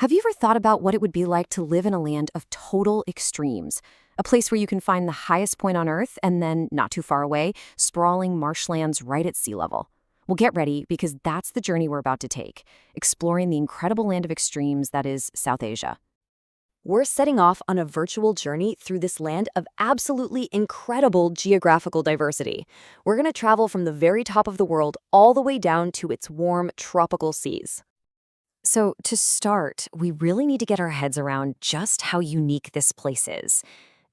Have you ever thought about what it would be like to live in a land of total extremes? A place where you can find the highest point on Earth and then, not too far away, sprawling marshlands right at sea level. Well, get ready because that's the journey we're about to take, exploring the incredible land of extremes that is South Asia. We're setting off on a virtual journey through this land of absolutely incredible geographical diversity. We're going to travel from the very top of the world all the way down to its warm tropical seas. So, to start, we really need to get our heads around just how unique this place is.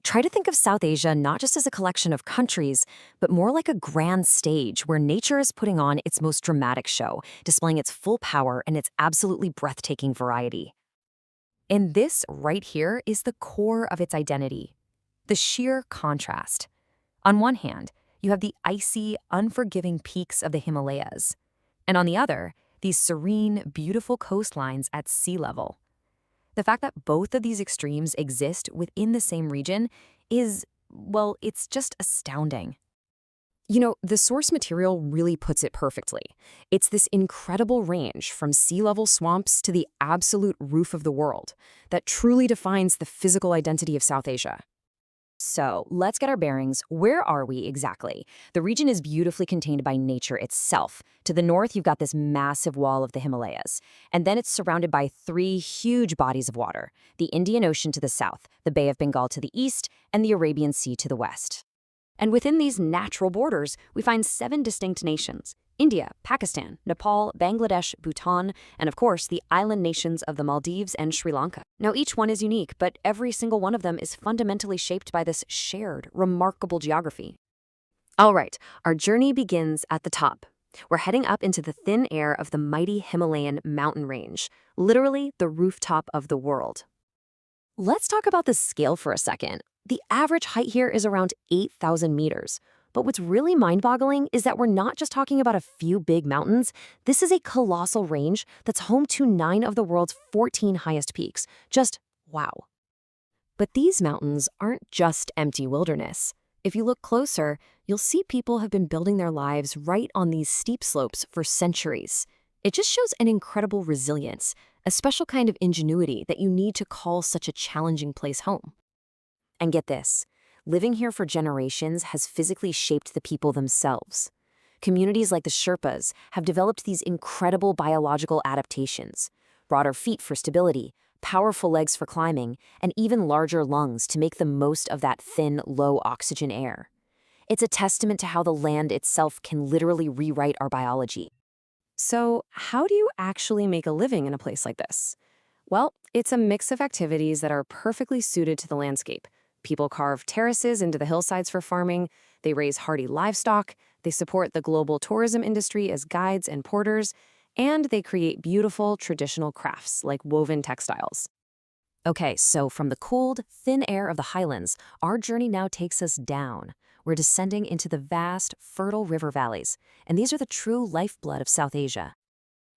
Try to think of South Asia not just as a collection of countries, but more like a grand stage where nature is putting on its most dramatic show, displaying its full power and its absolutely breathtaking variety. And this right here is the core of its identity, the sheer contrast. On one hand, you have the icy, unforgiving peaks of the Himalayas, and on the other, these serene, beautiful coastlines at sea level. The fact that both of these extremes exist within the same region is, well, it's just astounding. You know, the source material really puts it perfectly. It's this incredible range from sea-level swamps to the absolute roof of the world that truly defines the physical identity of South Asia. So, let's get our bearings. Where are we exactly? The region is beautifully contained by nature itself. To the north, you've got this massive wall of the Himalayas. And then it's surrounded by three huge bodies of water: the Indian Ocean to the south, the Bay of Bengal to the east, and the Arabian Sea to the west. And within these natural borders, we find 7 distinct nations: India, Pakistan, Nepal, Bangladesh, Bhutan, and of course, the island nations of the Maldives and Sri Lanka. Now, each one is unique, but every single one of them is fundamentally shaped by this shared, remarkable geography. All right, our journey begins at the top. We're heading up into the thin air of the mighty Himalayan mountain range, literally the rooftop of the world. Let's talk about the scale for a second. The average height here is around 8,000 meters. But what's really mind-boggling is that we're not just talking about a few big mountains. This is a colossal range that's home to 9 of the world's 14 highest peaks. Just wow. But these mountains aren't just empty wilderness. If you look closer, you'll see people have been building their lives right on these steep slopes for centuries. It just shows an incredible resilience, a special kind of ingenuity that you need to call such a challenging place home. And get this, living here for generations has physically shaped the people themselves. Communities like the Sherpas have developed these incredible biological adaptations: broader feet for stability, powerful legs for climbing, and even larger lungs to make the most of that thin, low-oxygen air. It's a testament to how the land itself can literally rewrite our biology. So, how do you actually make a living in a place like this? Well, it's a mix of activities that are perfectly suited to the landscape. People carve terraces into the hillsides for farming, they raise hardy livestock, they support the global tourism industry as guides and porters, and they create beautiful traditional crafts like woven textiles. Okay, so from the cold, thin air of the highlands, our journey now takes us down. We're descending into the vast, fertile river valleys, and these are the true lifeblood of South Asia.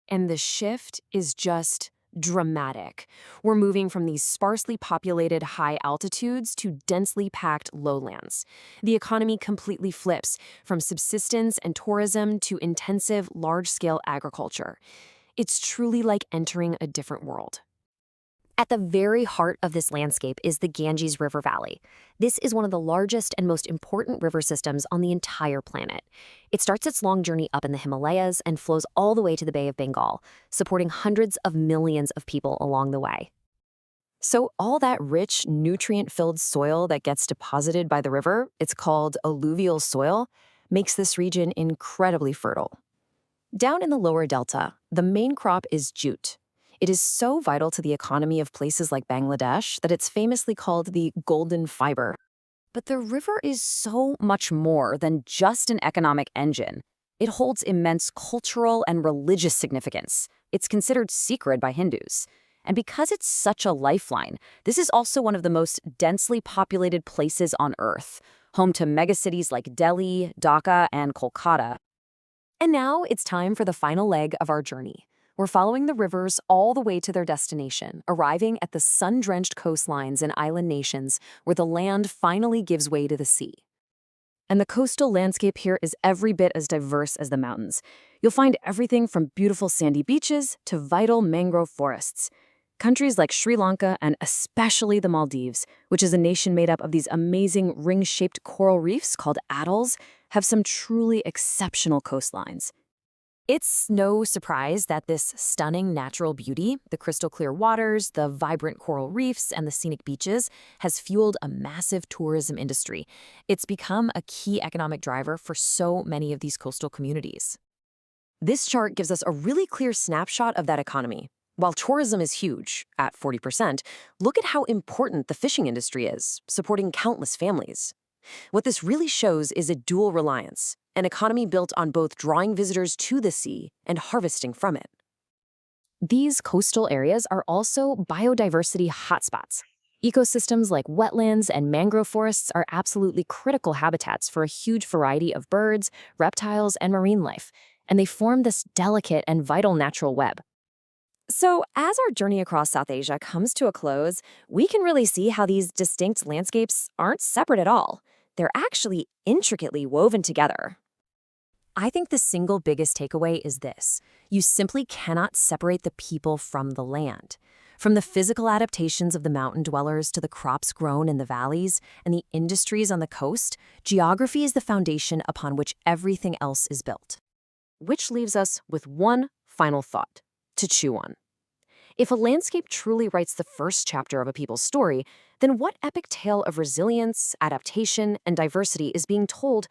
And the shift is just dramatic. We're moving from these sparsely populated high altitudes to densely packed lowlands. The economy completely flips from subsistence and tourism to intensive, large-scale agriculture. It's truly like entering a different world. At the very heart of this landscape is the Ganges River Valley. This is one of the largest and most important river systems on the entire planet. It starts its long journey up in the Himalayas and flows all the way to the Bay of Bengal, supporting hundreds of millions of people along the way. So all that rich, nutrient-filled soil that gets deposited by the river, it's called alluvial soil, makes this region incredibly fertile. Down in the lower delta, the main crop is jute. It is so vital to the economy of places like Bangladesh that it's famously called the golden fiber. But the river is so much more than just an economic engine. It holds immense cultural and religious significance. It's considered sacred by Hindus. And because it's such a lifeline, this is also one of the most densely populated places on Earth, home to megacities like Delhi, Dhaka, and Kolkata. And now it's time for the final leg of our journey. We're following the rivers all the way to their destination, arriving at the sun-drenched coastlines and island nations where the land finally gives way to the sea. And the coastal landscape here is every bit as diverse as the mountains. You'll find everything from beautiful sandy beaches to vital mangrove forests. Countries like Sri Lanka and especially the Maldives, which is a nation made up of these amazing ring-shaped coral reefs called atolls, have some truly exceptional coastlines. It's no surprise that this stunning natural beauty, the crystal clear waters, the vibrant coral reefs, and the scenic beaches, has fueled a massive tourism industry. It's become a key economic driver for so many of these coastal communities. This chart gives us a really clear snapshot of that economy. While tourism is huge, at 40%, look at how important the fishing industry is, supporting countless families. What this really shows is a dual reliance, an economy built on both drawing visitors to the sea and harvesting from it. These coastal areas are also biodiversity hotspots. Ecosystems like wetlands and mangrove forests are absolutely critical habitats for a huge variety of birds, reptiles, and marine life, and they form this delicate and vital natural web. So, as our journey across South Asia comes to a close, we can really see how these distinct landscapes aren't separate at all. They're actually intricately woven together. I think the single biggest takeaway is this: you simply cannot separate the people from the land. From the physical adaptations of the mountain dwellers to the crops grown in the valleys and the industries on the coast, geography is the foundation upon which everything else is built. Which leaves us with one final thought to chew on. If a landscape truly writes the first chapter of a people's story, then what epic tale of resilience, adaptation, and diversity is being told